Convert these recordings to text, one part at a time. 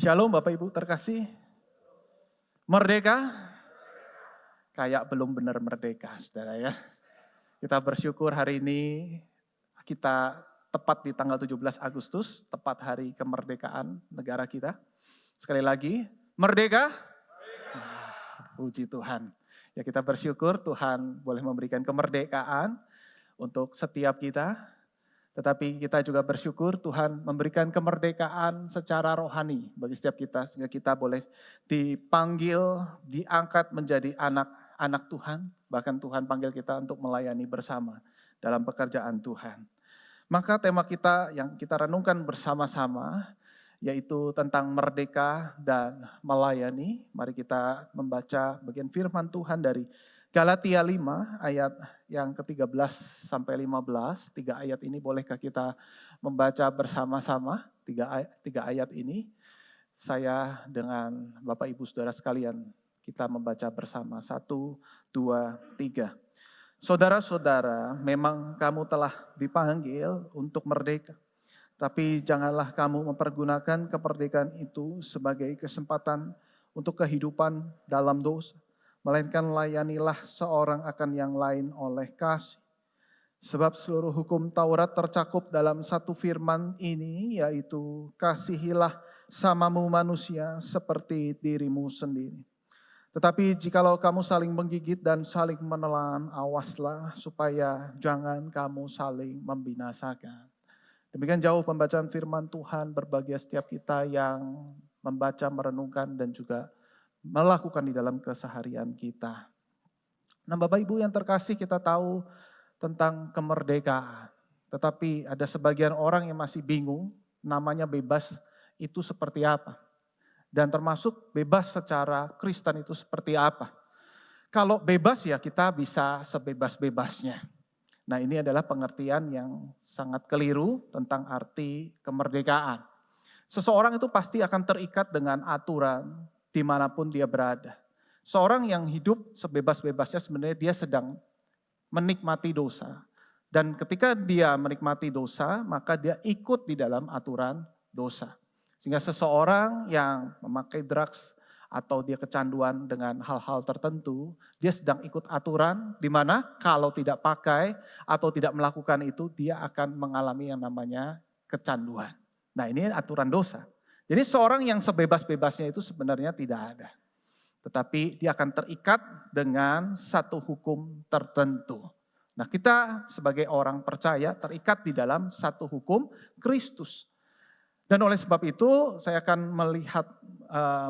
Shalom Bapak Ibu terkasih. Merdeka? Kayak belum benar merdeka, saudara ya. Kita bersyukur hari ini kita tepat di tanggal 17 Agustus, tepat hari kemerdekaan negara kita. Sekali lagi, merdeka? Puji Tuhan. Ya kita bersyukur Tuhan boleh memberikan kemerdekaan untuk setiap kita. Tetapi kita juga bersyukur Tuhan memberikan kemerdekaan secara rohani bagi setiap kita. Sehingga kita boleh dipanggil, diangkat menjadi anak-anak Tuhan. Bahkan Tuhan panggil kita untuk melayani bersama dalam pekerjaan Tuhan. Maka tema kita yang kita renungkan bersama-sama yaitu tentang merdeka dan melayani. Mari kita membaca bagian firman Tuhan dari Galatia 5 ayat yang ke-13 sampai 15. 3 ayat ini bolehkah kita membaca bersama-sama? 3 ayat ini saya dengan Bapak Ibu Saudara sekalian kita membaca bersama. 1, 2, 3. Saudara-saudara, memang kamu telah dipanggil untuk merdeka. Tapi janganlah kamu mempergunakan kemerdekaan itu sebagai kesempatan untuk kehidupan dalam dosa. Melainkan layanilah seorang akan yang lain oleh kasih. Sebab seluruh hukum Taurat tercakup dalam satu firman ini, yaitu kasihilah samamu manusia seperti dirimu sendiri. Tetapi jikalau kamu saling menggigit dan saling menelan, awaslah supaya jangan kamu saling membinasakan. Demikian jauh pembacaan firman Tuhan, berbahagia setiap kita yang membaca, merenungkan dan juga melakukan di dalam keseharian kita. Nah Bapak Ibu yang terkasih, kita tahu tentang kemerdekaan. Tetapi ada sebagian orang yang masih bingung namanya bebas itu seperti apa. Dan termasuk bebas secara Kristen itu seperti apa. Kalau bebas ya kita bisa sebebas-bebasnya. Nah ini adalah pengertian yang sangat keliru tentang arti kemerdekaan. Seseorang itu pasti akan terikat dengan aturan dimanapun dia berada. Seorang yang hidup sebebas-bebasnya sebenarnya dia sedang menikmati dosa. Dan ketika dia menikmati dosa, maka dia ikut di dalam aturan dosa. Sehingga seseorang yang memakai drugs atau dia kecanduan dengan hal-hal tertentu, dia sedang ikut aturan di mana kalau tidak pakai atau tidak melakukan itu, dia akan mengalami yang namanya kecanduan. Nah ini aturan dosa. Jadi seorang yang sebebas-bebasnya itu sebenarnya tidak ada. Tetapi dia akan terikat dengan satu hukum tertentu. Nah kita sebagai orang percaya terikat di dalam satu hukum Kristus. Dan oleh sebab itu saya akan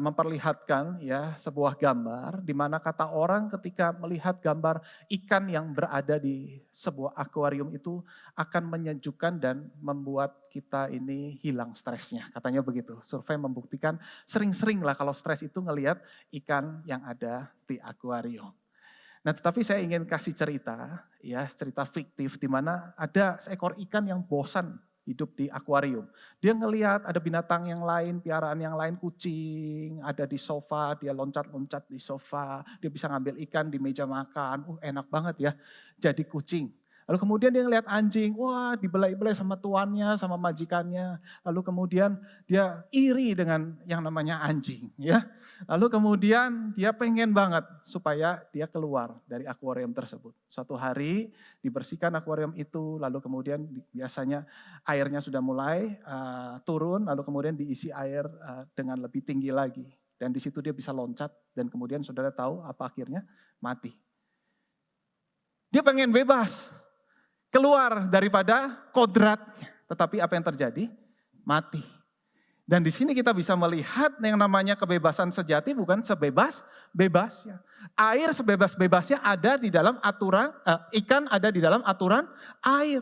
memperlihatkan ya sebuah gambar di mana kata orang ketika melihat gambar ikan yang berada di sebuah akuarium itu akan menyejukkan dan membuat kita ini hilang stresnya. Katanya begitu. Survei membuktikan sering-sering lah kalau stres itu ngelihat ikan yang ada di akuarium. Nah tetapi saya ingin kasih cerita fiktif di mana ada seekor ikan yang bosan hidup di akuarium. Dia ngelihat ada binatang yang lain, piaraan yang lain, kucing, ada di sofa, dia loncat-loncat di sofa, dia bisa ngambil ikan di meja makan, enak banget ya jadi kucing. Lalu kemudian dia ngelihat anjing, wah dibelai-belai sama tuannya, sama majikannya. Lalu kemudian dia iri dengan yang namanya anjing ya. Lalu kemudian dia pengen banget supaya dia keluar dari akuarium tersebut. Suatu hari dibersihkan akuarium itu, lalu kemudian biasanya airnya sudah mulai turun, lalu kemudian diisi air dengan lebih tinggi lagi. Dan di situ dia bisa loncat dan kemudian saudara tahu apa akhirnya? Mati. Dia pengen bebas, keluar daripada kodratnya. Tetapi apa yang terjadi? Mati. Dan di sini kita bisa melihat yang namanya kebebasan sejati bukan sebebas-bebasnya. Air sebebas-bebasnya ada di dalam aturan, ikan ada di dalam aturan air.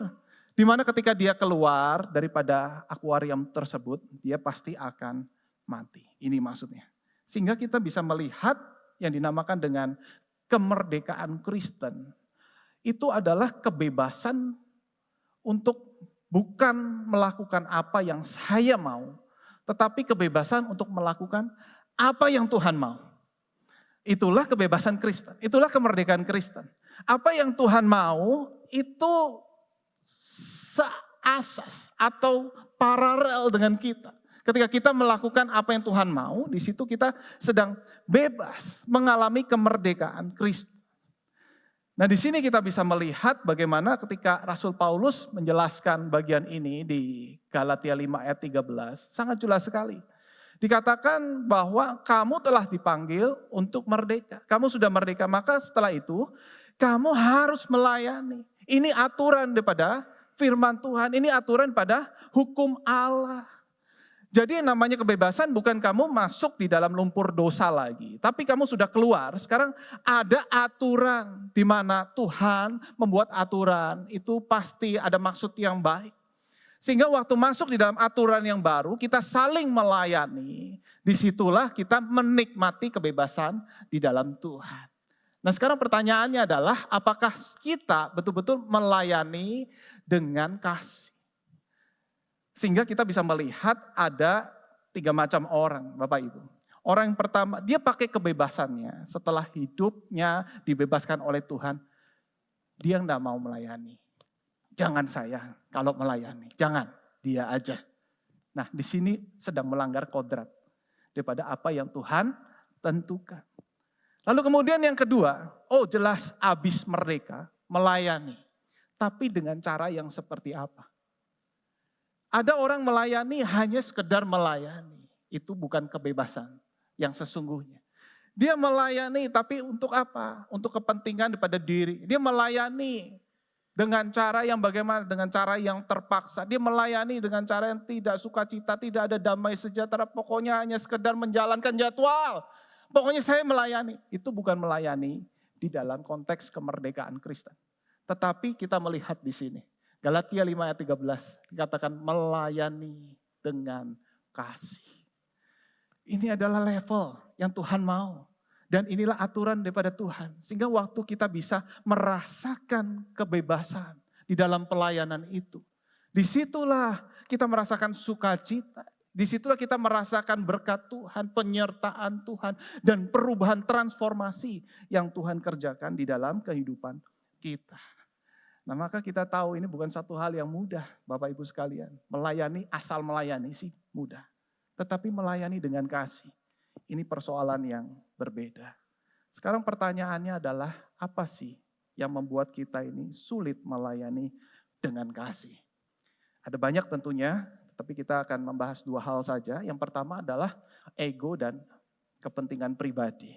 Di mana ketika dia keluar daripada akuarium tersebut, dia pasti akan mati. Ini maksudnya. Sehingga kita bisa melihat yang dinamakan dengan kemerdekaan Kristen. Itu adalah kebebasan untuk bukan melakukan apa yang saya mau, tetapi kebebasan untuk melakukan apa yang Tuhan mau. Itulah kebebasan Kristen, itulah kemerdekaan Kristen. Apa yang Tuhan mau itu seasas atau paralel dengan kita. Ketika kita melakukan apa yang Tuhan mau, di situ kita sedang bebas mengalami kemerdekaan Kristus. Nah, di sini kita bisa melihat bagaimana ketika Rasul Paulus menjelaskan bagian ini di Galatia 5 ayat 13, sangat jelas sekali. Dikatakan bahwa kamu telah dipanggil untuk merdeka. Kamu sudah merdeka, maka setelah itu kamu harus melayani. Ini aturan daripada firman Tuhan, ini aturan pada hukum Allah. Jadi yang namanya kebebasan bukan kamu masuk di dalam lumpur dosa lagi. Tapi kamu sudah keluar, sekarang ada aturan di mana Tuhan membuat aturan. Itu pasti ada maksud yang baik. Sehingga waktu masuk di dalam aturan yang baru, kita saling melayani. Disitulah kita menikmati kebebasan di dalam Tuhan. Nah sekarang pertanyaannya adalah apakah kita betul-betul melayani dengan kasih? Sehingga kita bisa melihat ada 3 macam orang, Bapak Ibu. Orang yang pertama, dia pakai kebebasannya setelah hidupnya dibebaskan oleh Tuhan. Dia enggak mau melayani. Jangan saya kalau melayani, jangan, dia aja. Nah di sini sedang melanggar kodrat daripada apa yang Tuhan tentukan. Lalu kemudian yang kedua, jelas habis merdeka, melayani. Tapi dengan cara yang seperti apa? Ada orang melayani hanya sekedar melayani. Itu bukan kebebasan yang sesungguhnya. Dia melayani tapi untuk apa? Untuk kepentingan daripada diri. Dia melayani dengan cara yang bagaimana? Dengan cara yang terpaksa. Dia melayani dengan cara yang tidak sukacita, tidak ada damai sejahtera. Pokoknya hanya sekedar menjalankan jadwal. Pokoknya saya melayani. Itu bukan melayani di dalam konteks kemerdekaan Kristen. Tetapi kita melihat di sini. Galatia 5 ayat 13 dikatakan melayani dengan kasih. Ini adalah level yang Tuhan mau. Dan inilah aturan daripada Tuhan. Sehingga waktu kita bisa merasakan kebebasan di dalam pelayanan itu. Disitulah kita merasakan sukacita. Disitulah kita merasakan berkat Tuhan, penyertaan Tuhan. Dan perubahan transformasi yang Tuhan kerjakan di dalam kehidupan kita. Nah maka kita tahu ini bukan satu hal yang mudah Bapak Ibu sekalian. Melayani, asal melayani sih mudah. Tetapi melayani dengan kasih, ini persoalan yang berbeda. Sekarang pertanyaannya adalah apa sih yang membuat kita ini sulit melayani dengan kasih? Ada banyak tentunya, tapi kita akan membahas 2 hal saja. Yang pertama adalah ego dan kepentingan pribadi.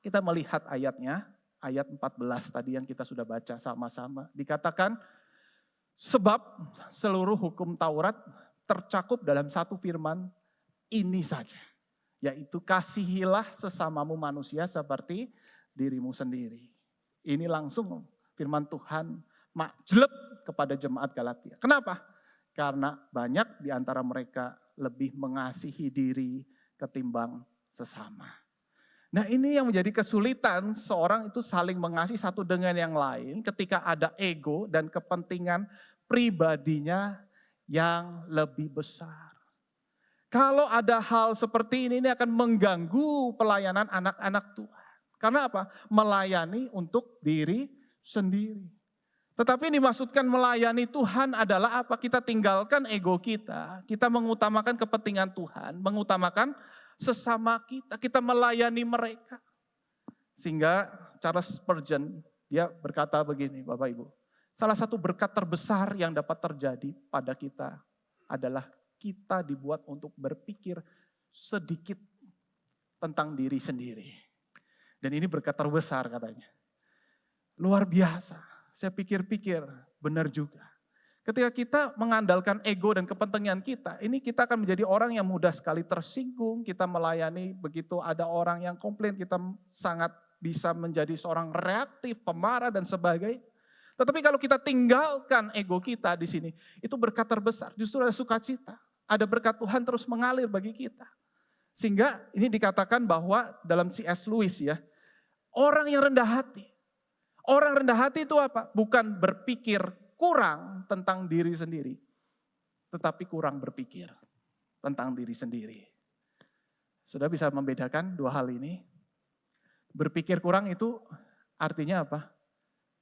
Kita melihat ayatnya. Ayat 14 tadi yang kita sudah baca sama-sama. Dikatakan, sebab seluruh hukum Taurat tercakup dalam satu firman ini saja. Yaitu kasihilah sesamamu manusia seperti dirimu sendiri. Ini langsung firman Tuhan majleb kepada jemaat Galatia. Kenapa? Karena banyak di antara mereka lebih mengasihi diri ketimbang sesama. Nah ini yang menjadi kesulitan seorang itu saling mengasihi satu dengan yang lain ketika ada ego dan kepentingan pribadinya yang lebih besar. Kalau ada hal seperti ini akan mengganggu pelayanan anak-anak Tuhan. Karena apa? Melayani untuk diri sendiri. Tetapi yang dimaksudkan melayani Tuhan adalah apa? Kita tinggalkan ego kita mengutamakan kepentingan Tuhan, mengutamakan sesama kita melayani mereka. Sehingga Charles Spurgeon, dia berkata begini Bapak Ibu. Salah satu berkat terbesar yang dapat terjadi pada kita adalah kita dibuat untuk berpikir sedikit tentang diri sendiri. Dan ini berkat terbesar katanya. Luar biasa, saya pikir-pikir benar juga. Ketika kita mengandalkan ego dan kepentingan kita, ini kita akan menjadi orang yang mudah sekali tersinggung, kita melayani begitu ada orang yang komplain, kita sangat bisa menjadi seorang reaktif, pemarah dan sebagainya. Tetapi kalau kita tinggalkan ego kita di sini, itu berkat terbesar, justru ada sukacita, ada berkat Tuhan terus mengalir bagi kita. Sehingga ini dikatakan bahwa dalam C.S. Lewis ya, orang yang rendah hati. Orang rendah hati itu apa? Bukan berpikir kurang tentang diri sendiri, tetapi kurang berpikir tentang diri sendiri. Sudah bisa membedakan 2 hal ini? Berpikir kurang itu artinya apa?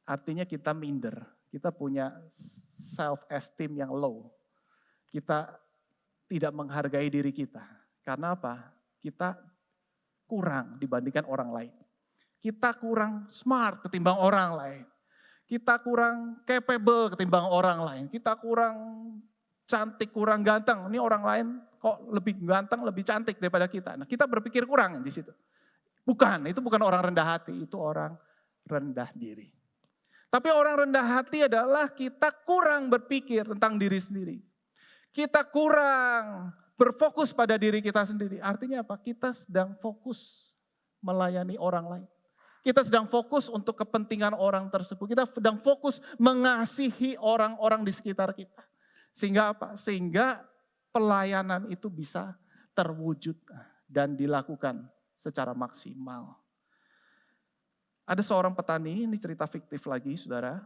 Artinya kita minder, kita punya self esteem yang low. Kita tidak menghargai diri kita. Karena apa? Kita kurang dibandingkan orang lain. Kita kurang smart ketimbang orang lain. Kita kurang capable ketimbang orang lain. Kita kurang cantik, kurang ganteng. Ini orang lain kok lebih ganteng, lebih cantik daripada kita. Nah, kita berpikir kurang di situ. Bukan, itu bukan orang rendah hati, itu orang rendah diri. Tapi orang rendah hati adalah kita kurang berpikir tentang diri sendiri. Kita kurang berfokus pada diri kita sendiri. Artinya apa? Kita sedang fokus melayani orang lain. Kita sedang fokus untuk kepentingan orang tersebut. Kita sedang fokus mengasihi orang-orang di sekitar kita. Sehingga apa? Sehingga pelayanan itu bisa terwujud dan dilakukan secara maksimal. Ada seorang petani, ini cerita fiktif lagi saudara,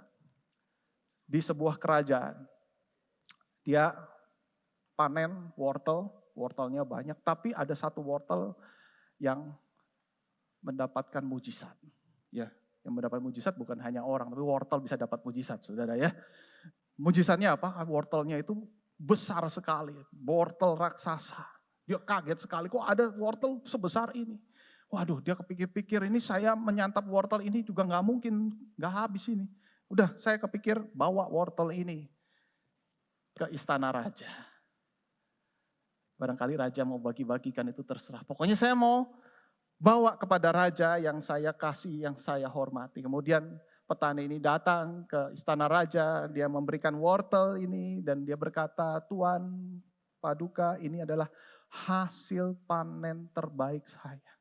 di sebuah kerajaan. Dia panen wortel, wortelnya banyak, tapi ada satu wortel yang mendapatkan mujizat. Ya, yang mendapat mujizat bukan hanya orang, tapi wortel bisa dapat mujizat saudara ya. Mujizatnya apa? Wortelnya itu besar sekali, wortel raksasa. Dia kaget sekali, kok ada wortel sebesar ini. Waduh, dia kepikir-pikir ini saya menyantap wortel ini juga gak mungkin, gak habis ini. Udah saya kepikir bawa wortel ini ke istana raja. Barangkali raja mau bagi-bagikan itu terserah. Pokoknya saya mau bawa kepada raja yang saya kasih, yang saya hormati. Kemudian petani ini datang ke istana raja, dia memberikan wortel ini dan dia berkata, Tuan Paduka, ini adalah hasil panen terbaik saya.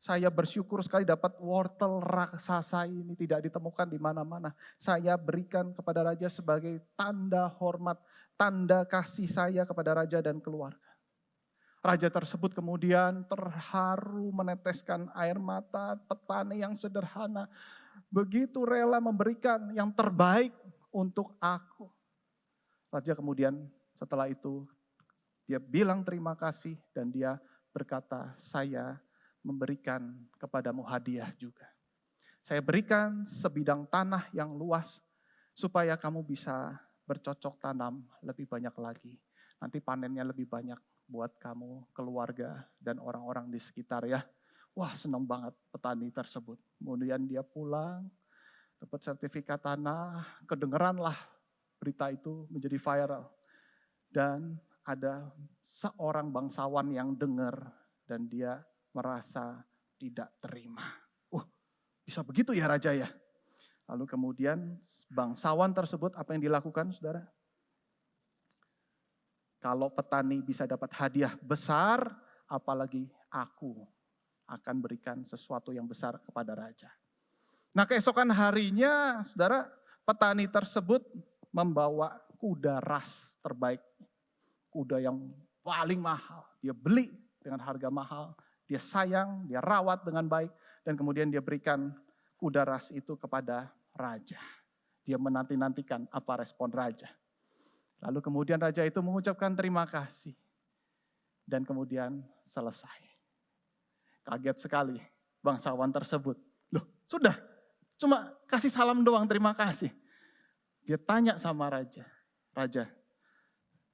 Saya bersyukur sekali dapat wortel raksasa ini, tidak ditemukan di mana-mana. Saya berikan kepada raja sebagai tanda hormat, tanda kasih saya kepada raja dan keluarga. Raja tersebut kemudian terharu meneteskan air mata, petani yang sederhana. Begitu rela memberikan yang terbaik untuk aku. Raja kemudian setelah itu dia bilang terima kasih dan dia berkata, saya memberikan kepadamu hadiah juga. Saya berikan sebidang tanah yang luas supaya kamu bisa bercocok tanam lebih banyak lagi. Nanti panennya lebih banyak buat kamu, keluarga, dan orang-orang di sekitar ya. Wah, senang banget petani tersebut. Kemudian dia pulang, dapat sertifikat tanah, kedengeranlah berita itu menjadi viral. Dan ada seorang bangsawan yang dengar dan dia merasa tidak terima. Bisa begitu ya raja ya? Lalu kemudian bangsawan tersebut apa yang dilakukan saudara? Kalau petani bisa dapat hadiah besar, apalagi aku akan berikan sesuatu yang besar kepada raja. Nah keesokan harinya saudara, petani tersebut membawa kuda ras terbaik. Kuda yang paling mahal, dia beli dengan harga mahal. Dia sayang, dia rawat dengan baik, dan kemudian dia berikan kuda ras itu kepada raja. Dia menanti-nantikan apa respon raja. Lalu kemudian raja itu mengucapkan terima kasih. Dan kemudian selesai. Kaget sekali bangsawan tersebut. Loh sudah, cuma kasih salam doang terima kasih. Dia tanya sama raja. Raja,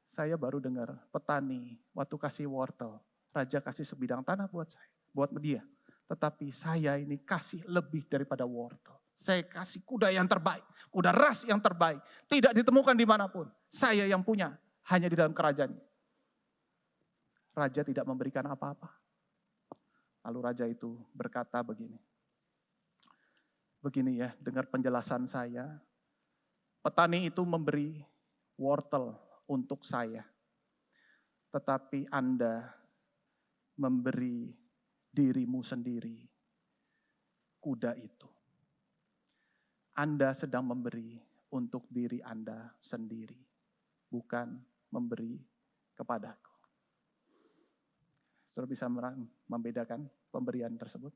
saya baru dengar petani waktu kasih wortel. Raja kasih sebidang tanah buat saya, buat dia. Tetapi saya ini kasih lebih daripada wortel. Saya kasih kuda yang terbaik, kuda ras yang terbaik. Tidak ditemukan dimanapun. Saya yang punya, hanya di dalam kerajaan. Raja tidak memberikan apa-apa. Lalu raja itu berkata begini. Begini ya, dengar penjelasan saya. Petani itu memberi wortel untuk saya. Tetapi Anda memberi dirimu sendiri kuda itu. Anda sedang memberi untuk diri Anda sendiri, bukan memberi kepadaku. Saudara bisa membedakan pemberian tersebut?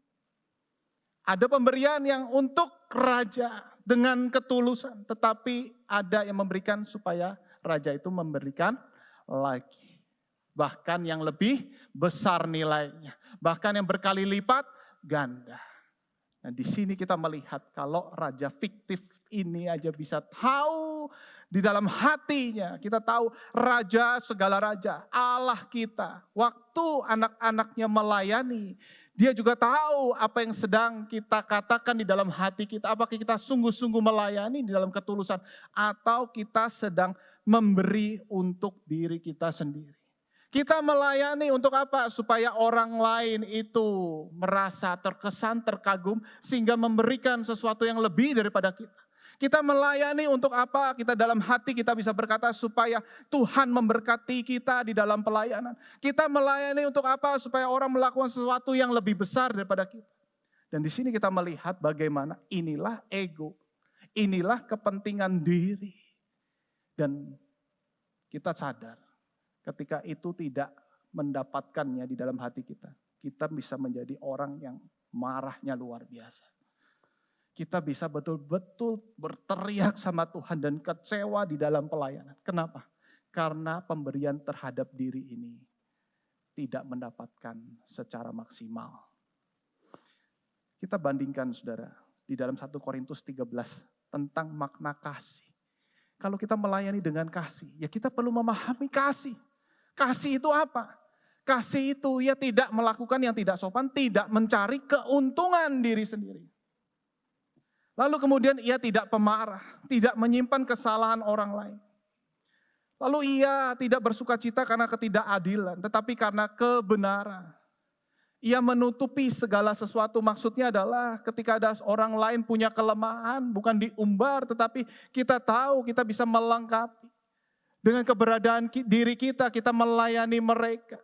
Ada pemberian yang untuk raja dengan ketulusan, tetapi ada yang memberikan supaya raja itu memberikan lagi. Bahkan yang lebih besar nilainya. Bahkan yang berkali lipat ganda. Nah, di sini kita melihat kalau raja fiktif ini aja bisa tahu di dalam hatinya. Kita tahu raja segala raja, Allah kita. Waktu anak-anaknya melayani, dia juga tahu apa yang sedang kita katakan di dalam hati kita. Apakah kita sungguh-sungguh melayani di dalam ketulusan atau kita sedang memberi untuk diri kita sendiri. Kita melayani untuk apa? Supaya orang lain itu merasa terkesan, terkagum, sehingga memberikan sesuatu yang lebih daripada kita. Kita melayani untuk apa? Kita dalam hati kita bisa berkata supaya Tuhan memberkati kita di dalam pelayanan. Kita melayani untuk apa? Supaya orang melakukan sesuatu yang lebih besar daripada kita. Dan di sini kita melihat bagaimana inilah ego, inilah kepentingan diri. Dan kita sadar. Ketika itu tidak mendapatkannya di dalam hati kita, kita bisa menjadi orang yang marahnya luar biasa. Kita bisa betul-betul berteriak sama Tuhan dan kecewa di dalam pelayanan. Kenapa? Karena pemberian terhadap diri ini tidak mendapatkan secara maksimal. Kita bandingkan saudara, di dalam 1 Korintus 13 tentang makna kasih. Kalau kita melayani dengan kasih, ya kita perlu memahami kasih. Kasih itu apa? Kasih itu ia tidak melakukan yang tidak sopan, tidak mencari keuntungan diri sendiri. Lalu kemudian ia tidak pemarah, tidak menyimpan kesalahan orang lain. Lalu ia tidak bersuka cita karena ketidakadilan, tetapi karena kebenaran. Ia menutupi segala sesuatu, maksudnya adalah ketika ada orang lain punya kelemahan, bukan diumbar, tetapi kita tahu kita bisa melengkapi. Dengan keberadaan diri kita, kita melayani mereka.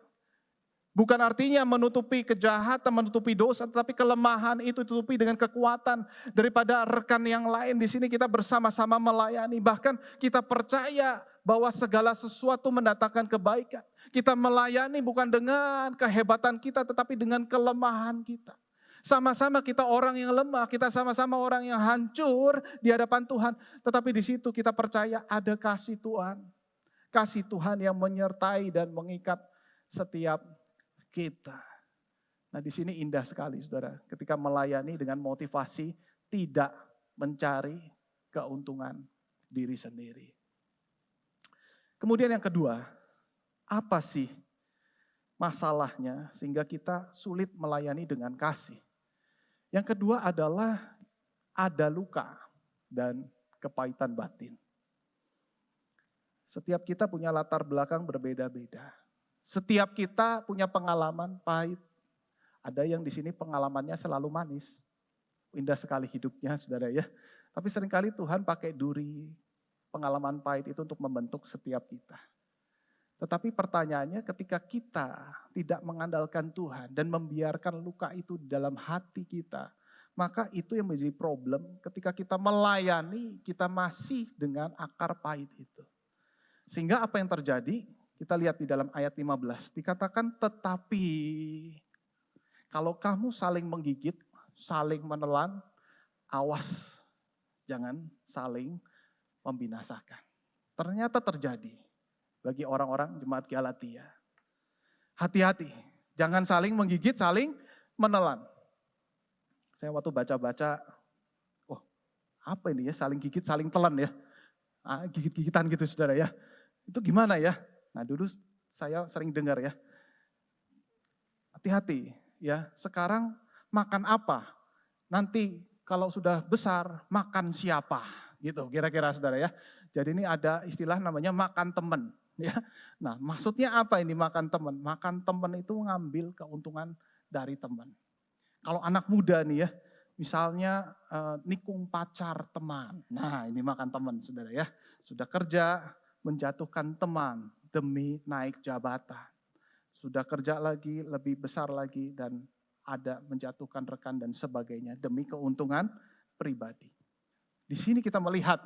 Bukan artinya menutupi kejahatan, menutupi dosa, tetapi kelemahan itu ditutupi dengan kekuatan daripada rekan yang lain. Di sini kita bersama-sama melayani, bahkan kita percaya bahwa segala sesuatu mendatangkan kebaikan. Kita melayani bukan dengan kehebatan kita, tetapi dengan kelemahan kita. Sama-sama kita orang yang lemah, kita sama-sama orang yang hancur di hadapan Tuhan. Tetapi di situ kita percaya ada kasih Tuhan. Kasih Tuhan yang menyertai dan mengikat setiap kita. Nah, di sini indah sekali saudara, ketika melayani dengan motivasi tidak mencari keuntungan diri sendiri. Kemudian yang kedua, apa sih masalahnya sehingga kita sulit melayani dengan kasih? Yang kedua adalah ada luka dan kepahitan batin. Setiap kita punya latar belakang berbeda-beda. Setiap kita punya pengalaman pahit. Ada yang di sini pengalamannya selalu manis. Indah sekali hidupnya saudara ya. Tapi seringkali Tuhan pakai duri pengalaman pahit itu untuk membentuk setiap kita. Tetapi pertanyaannya ketika kita tidak mengandalkan Tuhan dan membiarkan luka itu di dalam hati kita, maka itu yang menjadi problem ketika kita melayani, kita masih dengan akar pahit itu. Sehingga apa yang terjadi, kita lihat di dalam ayat 15, dikatakan tetapi kalau kamu saling menggigit, saling menelan, awas, jangan saling membinasakan. Ternyata terjadi bagi orang-orang jemaat Galatia. Hati-hati, jangan saling menggigit, saling menelan. Saya waktu baca-baca, oh apa ini ya, saling gigit, saling telan ya. Gigit-gigitan gitu saudara ya. Itu gimana ya? Nah dulu saya sering dengar ya. Hati-hati ya, sekarang makan apa? Nanti kalau sudah besar makan siapa? Gitu kira-kira saudara ya. Jadi ini ada istilah namanya makan teman. Ya. Nah maksudnya apa ini makan teman? Makan teman itu ngambil keuntungan dari teman. Kalau anak muda nih ya, misalnya nikung pacar teman. Nah ini makan teman saudara ya. Sudah kerja, menjatuhkan teman demi naik jabatan. Sudah kerja lagi, lebih besar lagi dan ada menjatuhkan rekan dan sebagainya demi keuntungan pribadi. Di sini kita melihat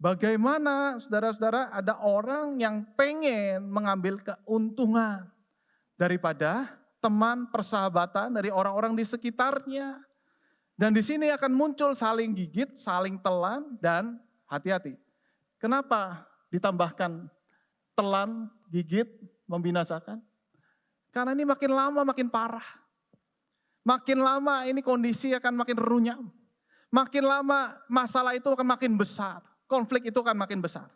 bagaimana saudara-saudara ada orang yang pengen mengambil keuntungan daripada teman persahabatan dari orang-orang di sekitarnya. Dan di sini akan muncul saling gigit, saling telan dan hati-hati. Kenapa ditambahkan telan, gigit, membinasakan? Karena ini makin lama makin parah. Makin lama ini kondisi akan makin runyam. Makin lama masalah itu akan makin besar. Konflik itu akan makin besar.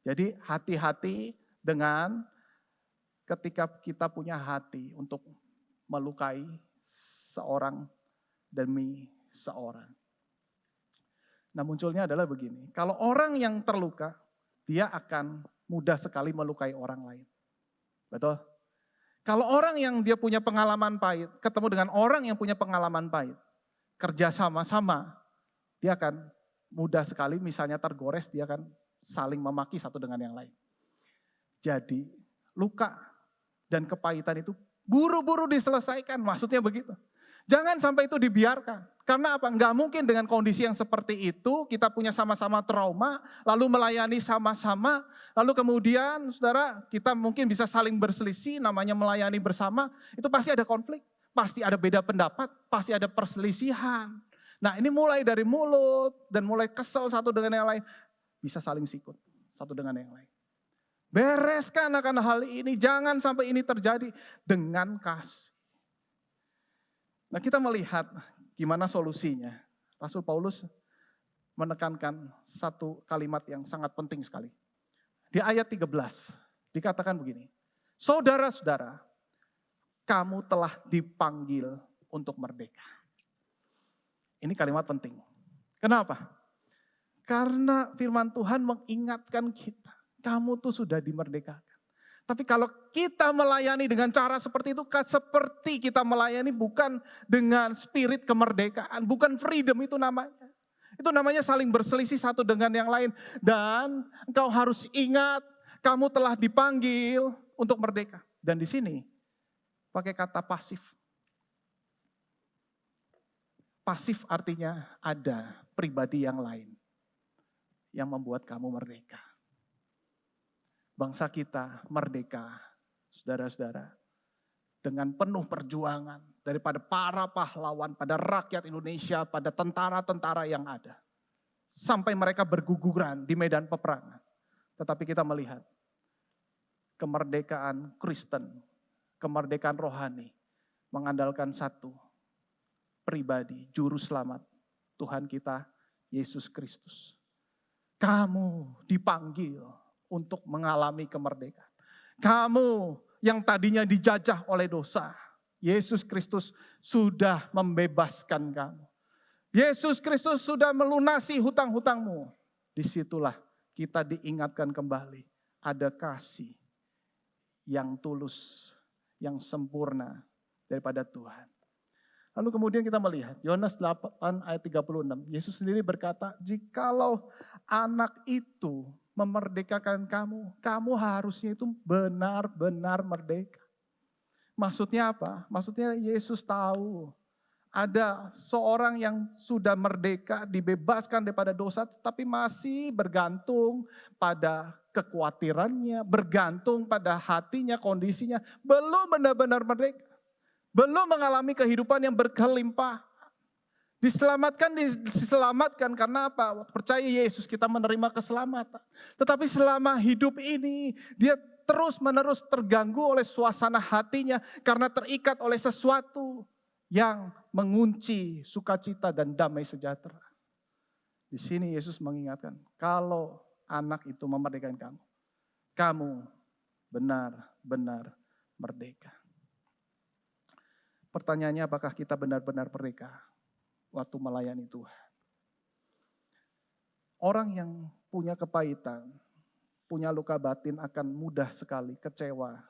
Jadi hati-hati dengan ketika kita punya hati untuk melukai seorang demi seorang. Nah munculnya adalah begini, kalau orang yang terluka, dia akan mudah sekali melukai orang lain. Betul? Kalau orang yang dia punya pengalaman pahit, ketemu dengan orang yang punya pengalaman pahit, kerja sama-sama, dia akan mudah sekali misalnya tergores, dia akan saling memaki satu dengan yang lain. Jadi luka dan kepahitan itu buru-buru diselesaikan, maksudnya begitu. Jangan sampai itu dibiarkan. Karena apa? Enggak mungkin dengan kondisi yang seperti itu, kita punya sama-sama trauma, lalu melayani sama-sama, lalu kemudian saudara kita mungkin bisa saling berselisih, namanya melayani bersama, itu pasti ada konflik, pasti ada beda pendapat, pasti ada perselisihan. Nah ini mulai dari mulut, dan mulai kesel satu dengan yang lain, bisa saling sikut satu dengan yang lain. Bereskan akan hal ini, jangan sampai ini terjadi dengan kasih. Nah kita melihat gimana solusinya. Rasul Paulus menekankan satu kalimat yang sangat penting sekali. Di ayat 13 dikatakan begini, saudara-saudara, kamu telah dipanggil untuk merdeka. Ini kalimat penting. Kenapa? Karena firman Tuhan mengingatkan kita, kamu tuh sudah dimerdekakan. Tapi kalau kita melayani dengan cara seperti itu, seperti kita melayani bukan dengan spirit kemerdekaan, bukan freedom itu namanya. Itu namanya saling berselisih satu dengan yang lain. Dan engkau harus ingat, kamu telah dipanggil untuk merdeka. Dan di sini pakai kata pasif. Pasif artinya ada pribadi yang lain yang membuat kamu merdeka. Bangsa kita merdeka, saudara-saudara, dengan penuh perjuangan daripada para pahlawan, pada rakyat Indonesia, pada tentara-tentara yang ada. Sampai mereka berguguran di medan peperangan. Tetapi kita melihat kemerdekaan Kristen, kemerdekaan rohani, mengandalkan satu pribadi, juru selamat, Tuhan kita, Yesus Kristus. Kamu dipanggil untuk mengalami kemerdekaan. Kamu yang tadinya dijajah oleh dosa, Yesus Kristus sudah membebaskan kamu. Yesus Kristus sudah melunasi hutang-hutangmu. Disitulah kita diingatkan kembali, ada kasih yang tulus, yang sempurna daripada Tuhan. Lalu kemudian kita melihat, Yohanes 8 ayat 36, Yesus sendiri berkata, jikalau anak itu memerdekakan kamu, kamu harusnya itu benar-benar merdeka. Maksudnya apa? Maksudnya Yesus tahu ada seorang yang sudah merdeka, dibebaskan daripada dosa, tapi masih bergantung pada kekhawatirannya, bergantung pada hatinya, kondisinya, belum benar-benar merdeka. Belum mengalami kehidupan yang berkelimpahan. Diselamatkan karena apa? Percaya Yesus kita menerima keselamatan. Tetapi selama hidup ini dia terus-menerus terganggu oleh suasana hatinya karena terikat oleh sesuatu yang mengunci sukacita dan damai sejahtera. Di sini Yesus mengingatkan, kalau anak itu memerdekakan kamu, kamu benar-benar merdeka. Pertanyaannya, apakah kita benar-benar merdeka waktu melayani Tuhan? Orang yang punya kepahitan, punya luka batin akan mudah sekali kecewa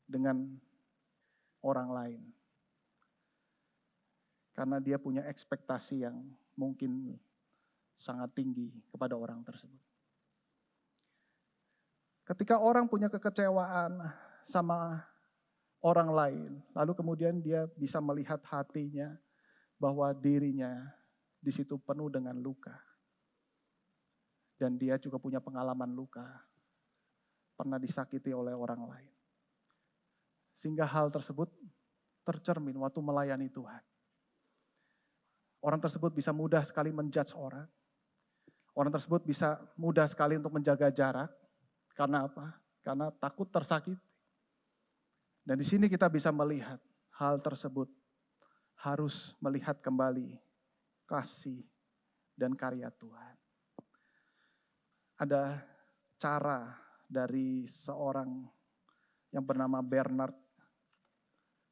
dengan orang lain. Karena dia punya ekspektasi yang mungkin sangat tinggi kepada orang tersebut. Ketika orang punya kekecewaan sama orang lain, lalu kemudian dia bisa melihat hatinya bahwa dirinya di situ penuh dengan luka. Dan dia juga punya pengalaman luka, pernah disakiti oleh orang lain. Sehingga hal tersebut tercermin waktu melayani Tuhan. Orang tersebut bisa mudah sekali menjudge orang. Orang tersebut bisa mudah sekali untuk menjaga jarak. Karena apa? Karena takut tersakiti. Dan di sini kita bisa melihat hal tersebut harus melihat kembali kasih dan karya Tuhan. Ada cara dari seorang yang bernama Bernard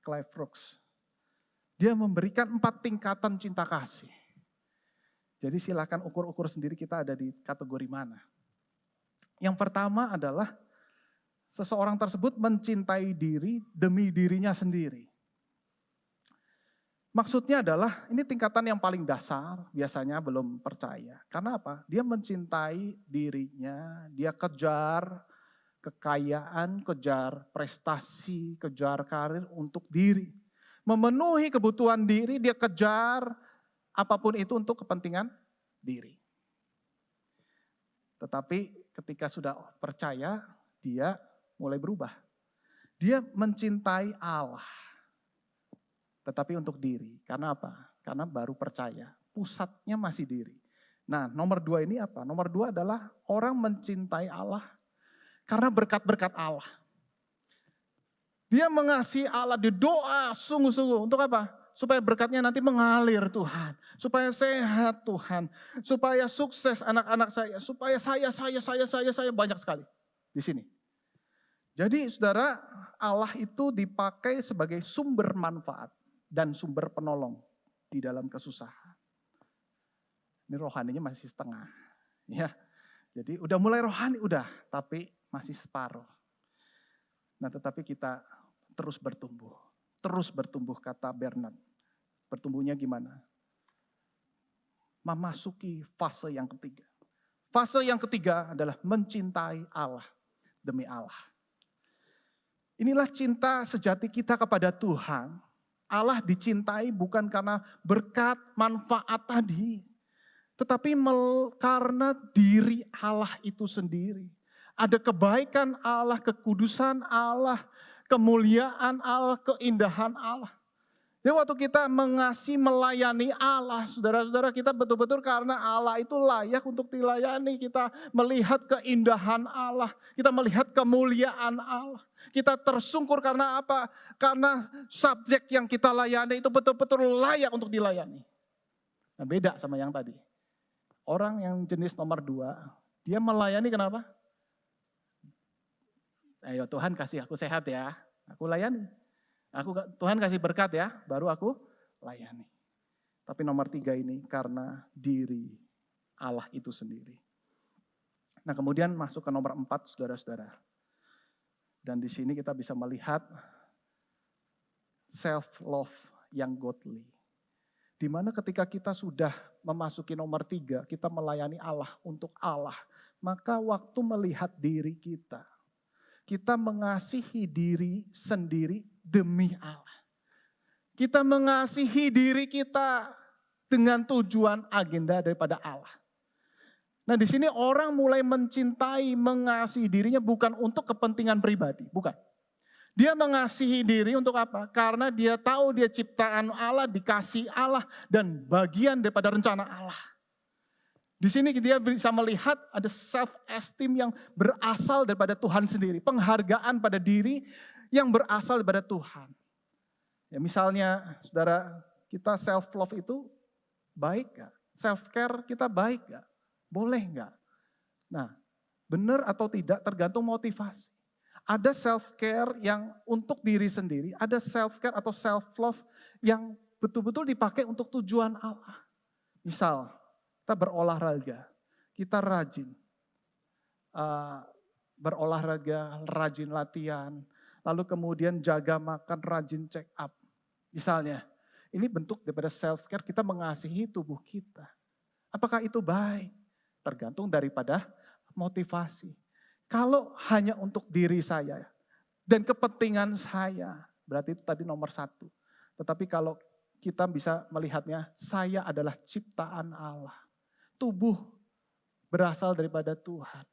Clairvaux. Dia memberikan 4 tingkatan cinta kasih. Jadi silakan ukur-ukur sendiri kita ada di kategori mana. Yang pertama adalah seseorang tersebut mencintai diri demi dirinya sendiri. Maksudnya adalah ini tingkatan yang paling dasar, biasanya belum percaya. Karena apa? Dia mencintai dirinya, dia kejar kekayaan, kejar prestasi, kejar karir untuk diri. Memenuhi kebutuhan diri, dia kejar apapun itu untuk kepentingan diri. Tetapi ketika sudah percaya, dia mulai berubah. Dia mencintai Allah. Tetapi untuk diri. Karena apa? Karena baru percaya. Pusatnya masih diri. Nah, nomor 2 ini apa? Nomor 2 adalah orang mencintai Allah karena berkat-berkat Allah. Dia mengasihi Allah di doa sungguh-sungguh. Untuk apa? Supaya berkatnya nanti mengalir Tuhan. Supaya sehat Tuhan. Supaya sukses anak-anak saya. Supaya saya banyak sekali di sini. Jadi saudara, Allah itu dipakai sebagai sumber manfaat dan sumber penolong di dalam kesusahan. Ini rohaninya masih setengah. Ya. Jadi udah mulai rohani, tapi masih separuh. Nah, tetapi kita terus bertumbuh kata Bernard. Bertumbuhnya gimana? Memasuki fase yang ketiga. Fase yang ketiga adalah mencintai Allah demi Allah. Inilah cinta sejati kita kepada Tuhan. Allah dicintai bukan karena berkat manfaat tadi, tetapi karena diri Allah itu sendiri. Ada kebaikan Allah, kekudusan Allah, kemuliaan Allah, keindahan Allah. Jadi waktu kita mengasihi, melayani Allah, saudara-saudara, kita betul-betul karena Allah itu layak untuk dilayani. Kita melihat keindahan Allah, kita melihat kemuliaan Allah. Kita tersungkur karena apa? Karena subjek yang kita layani itu betul-betul layak untuk dilayani. Nah, beda sama yang tadi. Orang yang jenis nomor 2, dia melayani kenapa? Ayo Tuhan kasih aku sehat ya, aku layani. Tuhan kasih berkat ya, baru aku layani. Tapi nomor 3 ini karena diri Allah itu sendiri. Nah, kemudian masuk ke nomor 4, saudara-saudara. Dan di sini kita bisa melihat self-love yang godly. Di mana ketika kita sudah memasuki nomor 3, kita melayani Allah untuk Allah. Maka waktu melihat diri kita mengasihi diri sendiri demi Allah. Kita mengasihi diri kita dengan tujuan agenda daripada Allah. Nah, di sini orang mulai mencintai, mengasihi dirinya bukan untuk kepentingan pribadi, bukan. Dia mengasihi diri untuk apa? Karena dia tahu dia ciptaan Allah, dikasih Allah, dan bagian daripada rencana Allah. Di sini dia bisa melihat ada self-esteem yang berasal daripada Tuhan sendiri. Penghargaan pada diri yang berasal daripada Tuhan. Ya, misalnya, saudara, kita self-love itu baik gak? Self-care kita baik gak? Boleh gak? Nah, benar atau tidak tergantung motivasi. Ada self-care yang untuk diri sendiri, ada self-care atau self-love yang betul-betul dipakai untuk tujuan Allah. Misal, kita berolahraga, kita rajin berolahraga, rajin latihan, lalu kemudian jaga makan, rajin check up. Misalnya, ini bentuk daripada self-care, kita mengasihi tubuh kita. Apakah itu baik? Tergantung daripada motivasi. Kalau hanya untuk diri saya dan kepentingan saya, berarti itu tadi nomor 1. Tetapi kalau kita bisa melihatnya, saya adalah ciptaan Allah. Tubuh berasal daripada Tuhan.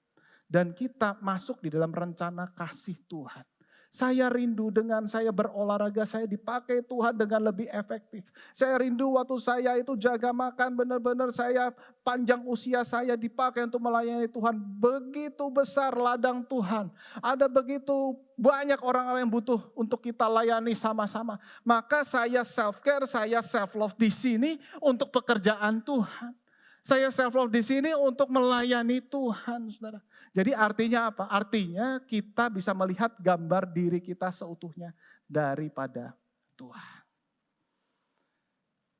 Dan kita masuk di dalam rencana kasih Tuhan. Saya rindu dengan saya berolahraga, saya dipakai Tuhan dengan lebih efektif. Saya rindu waktu saya itu jaga makan, benar-benar saya panjang usia saya dipakai untuk melayani Tuhan. Begitu besar ladang Tuhan. Ada begitu banyak orang-orang yang butuh untuk kita layani sama-sama. Maka saya self-care, saya self-love di sini untuk pekerjaan Tuhan. Saya self-love di sini untuk melayani Tuhan, saudara. Jadi artinya apa? Artinya kita bisa melihat gambar diri kita seutuhnya daripada Tuhan.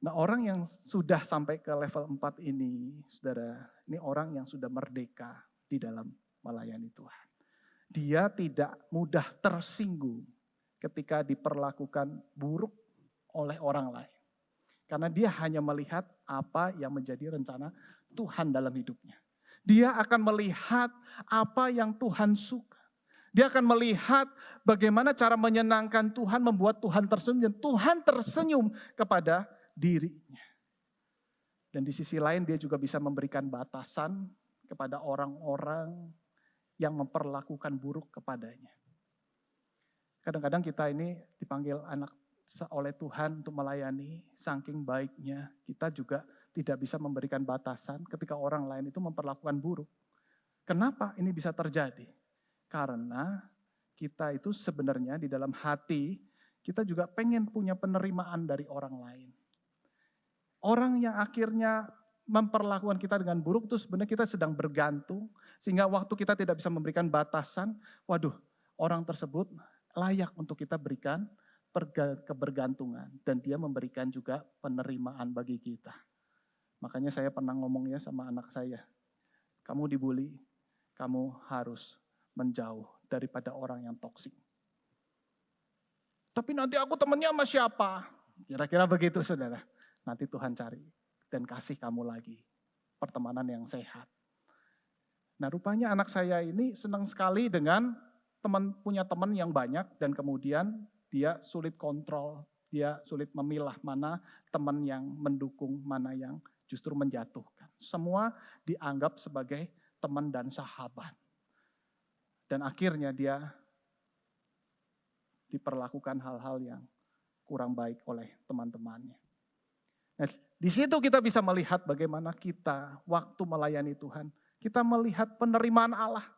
Nah, orang yang sudah sampai ke level 4 ini, saudara, ini orang yang sudah merdeka di dalam melayani Tuhan. Dia tidak mudah tersinggung ketika diperlakukan buruk oleh orang lain. Karena dia hanya melihat apa yang menjadi rencana Tuhan dalam hidupnya. Dia akan melihat apa yang Tuhan suka. Dia akan melihat bagaimana cara menyenangkan Tuhan, membuat Tuhan tersenyum. Dan Tuhan tersenyum kepada dirinya. Dan di sisi lain dia juga bisa memberikan batasan kepada orang-orang yang memperlakukan buruk kepadanya. Kadang-kadang kita ini dipanggil anak oleh Tuhan untuk melayani, saking baiknya kita juga tidak bisa memberikan batasan ketika orang lain itu memperlakukan buruk. Kenapa ini bisa terjadi? Karena kita itu sebenarnya di dalam hati kita juga pengen punya penerimaan dari orang lain. Orang yang akhirnya memperlakukan kita dengan buruk itu sebenarnya kita sedang bergantung, sehingga waktu kita tidak bisa memberikan batasan, waduh, orang tersebut layak untuk kita berikan kebergantungan, dan dia memberikan juga penerimaan bagi kita. Makanya saya pernah ngomongnya sama anak saya, kamu dibully, kamu harus menjauh daripada orang yang toksik. Tapi nanti aku temennya sama siapa? Kira-kira begitu, saudara. Nanti Tuhan cari dan kasih kamu lagi pertemanan yang sehat. Nah, rupanya anak saya ini senang sekali dengan punya teman yang banyak, dan kemudian dia sulit kontrol, dia sulit memilah mana teman yang mendukung, mana yang justru menjatuhkan. Semua dianggap sebagai teman dan sahabat. Dan akhirnya dia diperlakukan hal-hal yang kurang baik oleh teman-temannya. Nah, di situ kita bisa melihat bagaimana kita waktu melayani Tuhan, kita melihat penerimaan Allah.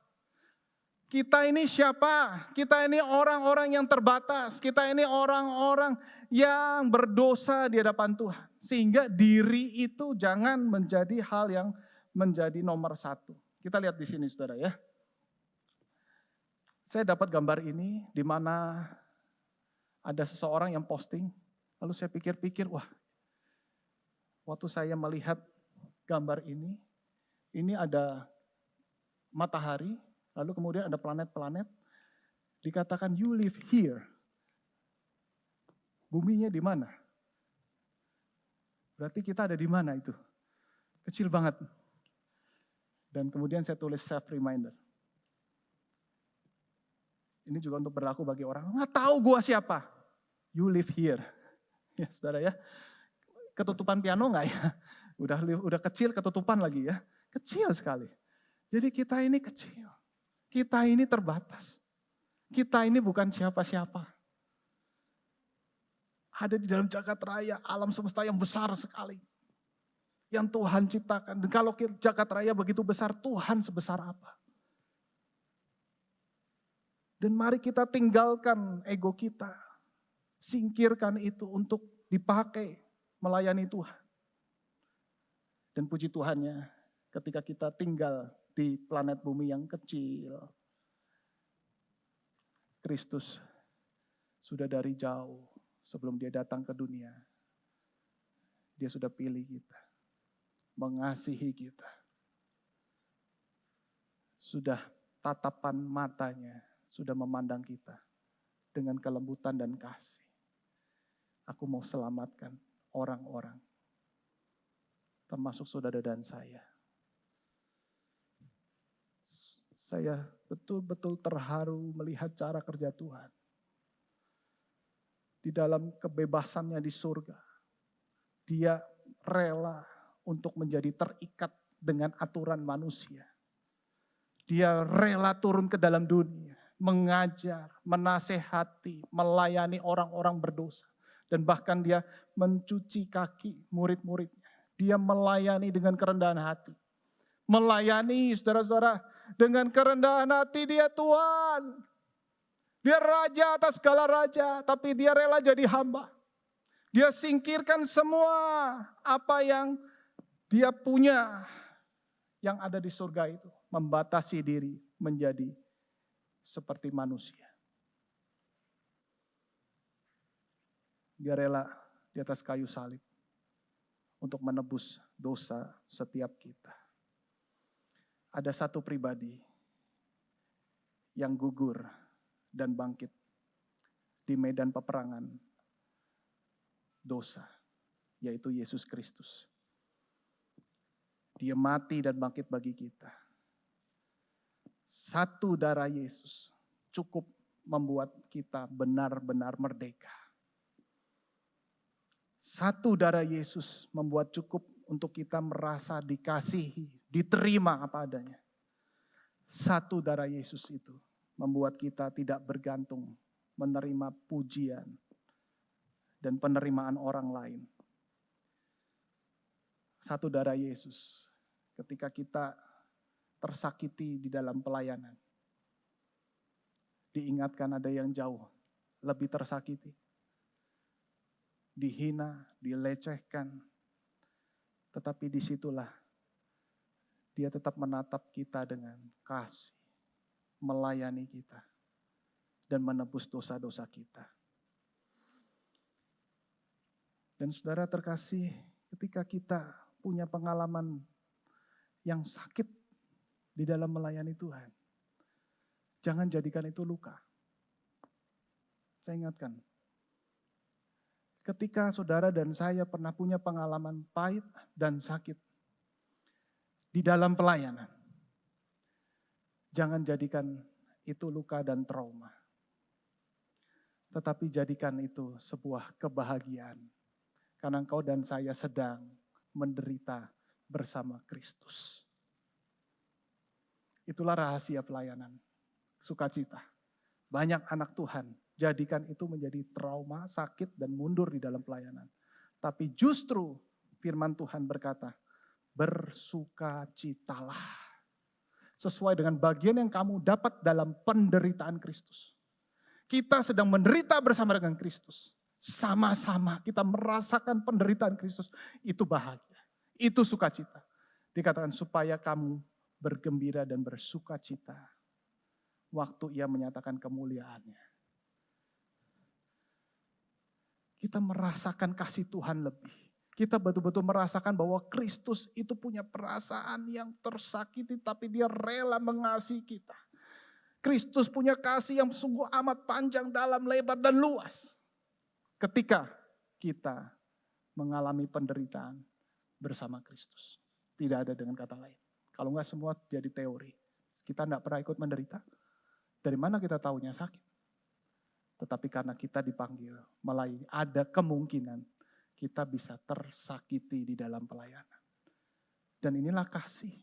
Kita ini siapa? Kita ini orang-orang yang terbatas. Kita ini orang-orang yang berdosa di hadapan Tuhan. Sehingga diri itu jangan menjadi hal yang menjadi nomor satu. Kita lihat di sini, saudara ya. Saya dapat gambar ini di mana ada seseorang yang posting. Lalu saya pikir-pikir, wah, waktu saya melihat gambar ini ada matahari, lalu kemudian ada planet-planet, dikatakan you live here. Buminya di mana? Berarti kita ada di mana itu? Kecil banget. Dan kemudian saya tulis self reminder. Ini juga untuk berlaku bagi orang, nggak tahu gua siapa. You live here. Ya, saudara ya. Ketutupan piano nggak ya? Udah kecil, ketutupan lagi ya. Kecil sekali. Jadi kita ini kecil. Kita ini terbatas. Kita ini bukan siapa-siapa. Ada di dalam jagat raya, alam semesta yang besar sekali. Yang Tuhan ciptakan. Dan kalau jagat raya begitu besar, Tuhan sebesar apa? Dan mari kita tinggalkan ego kita. Singkirkan itu untuk dipakai melayani Tuhan. Dan puji Tuhannya ketika kita tinggal di planet bumi yang kecil, Kristus sudah dari jauh sebelum dia datang ke dunia. Dia sudah pilih kita, mengasihi kita. Sudah tatapan matanya, sudah memandang kita dengan kelembutan dan kasih. Aku mau selamatkan orang-orang, termasuk saudara dan saya. Saya betul-betul terharu melihat cara kerja Tuhan. Di dalam kebebasannya di surga, dia rela untuk menjadi terikat dengan aturan manusia. Dia rela turun ke dalam dunia. mengajar, menasehati, melayani orang-orang berdosa. Dan bahkan dia mencuci kaki murid-muridnya. Dia melayani dengan kerendahan hati. Melayani saudara-saudara dengan kerendahan hati dia Tuhan. Dia raja atas segala raja, tapi dia rela jadi hamba. Dia singkirkan semua apa yang dia punya yang ada di surga itu. Membatasi diri menjadi seperti manusia. Dia rela di atas kayu salib untuk menebus dosa setiap kita. Ada satu pribadi yang gugur dan bangkit di medan peperangan dosa, yaitu Yesus Kristus. Dia mati dan bangkit bagi kita. Satu darah Yesus cukup membuat kita benar-benar merdeka. Satu darah Yesus membuat cukup untuk kita merasa dikasihi, diterima apa adanya. Satu darah Yesus itu membuat kita tidak bergantung menerima pujian dan penerimaan orang lain. Satu darah Yesus ketika kita tersakiti di dalam pelayanan. Diingatkan ada yang jauh lebih tersakiti. Dihina, dilecehkan. Tetapi disitulah dia tetap menatap kita dengan kasih. Melayani kita. Dan menebus dosa-dosa kita. Dan saudara terkasih, ketika kita punya pengalaman yang sakit di dalam melayani Tuhan, jangan jadikan itu luka. Saya ingatkan, ketika saudara dan saya pernah punya pengalaman pahit dan sakit di dalam pelayanan, jangan jadikan itu luka dan trauma. Tetapi jadikan itu sebuah kebahagiaan. Karena engkau dan saya sedang menderita bersama Kristus. Itulah rahasia pelayanan, sukacita. Banyak anak Tuhan, jadikan itu menjadi trauma, sakit, dan mundur di dalam pelayanan. Tapi justru firman Tuhan berkata, bersukacitalah. Sesuai dengan bagian yang kamu dapat dalam penderitaan Kristus. Kita sedang menderita bersama dengan Kristus. Sama-sama kita merasakan penderitaan Kristus. Itu bahagia, itu sukacita. Dikatakan supaya kamu bergembira dan bersukacita waktu ia menyatakan kemuliaannya. Kita merasakan kasih Tuhan lebih. Kita betul-betul merasakan bahwa Kristus itu punya perasaan yang tersakiti tapi dia rela mengasihi kita. Kristus punya kasih yang sungguh amat panjang, dalam, lebar, dan luas. Ketika kita mengalami penderitaan bersama Kristus. Tidak ada dengan kata lain. Kalau enggak semua jadi teori. Kita enggak pernah ikut menderita. Dari mana kita tahunya sakit? Tetapi karena kita dipanggil melayani, ada kemungkinan kita bisa tersakiti di dalam pelayanan. Dan inilah kasih.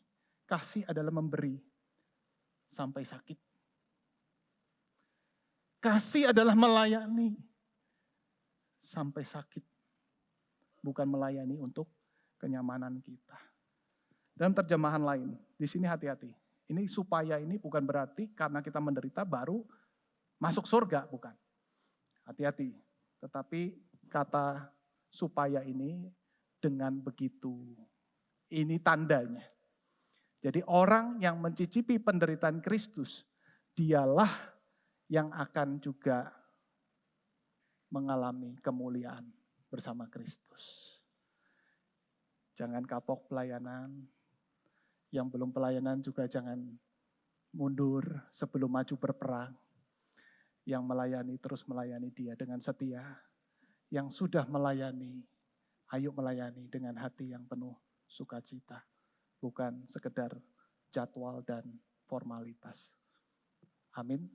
Kasih adalah memberi sampai sakit. Kasih adalah melayani sampai sakit. Bukan melayani untuk kenyamanan kita. Dalam terjemahan lain, di sini hati-hati. Ini supaya ini bukan berarti karena kita menderita baru masuk surga, bukan. Hati-hati. Tetapi kata supaya ini dengan begitu. Ini tandanya. Jadi orang yang mencicipi penderitaan Kristus, dialah yang akan juga mengalami kemuliaan bersama Kristus. Jangan kapok pelayanan. Yang belum pelayanan juga jangan mundur sebelum maju berperang. Yang melayani terus melayani dia dengan setia. Yang sudah melayani, ayo melayani dengan hati yang penuh sukacita. Bukan sekedar jadwal dan formalitas. Amin.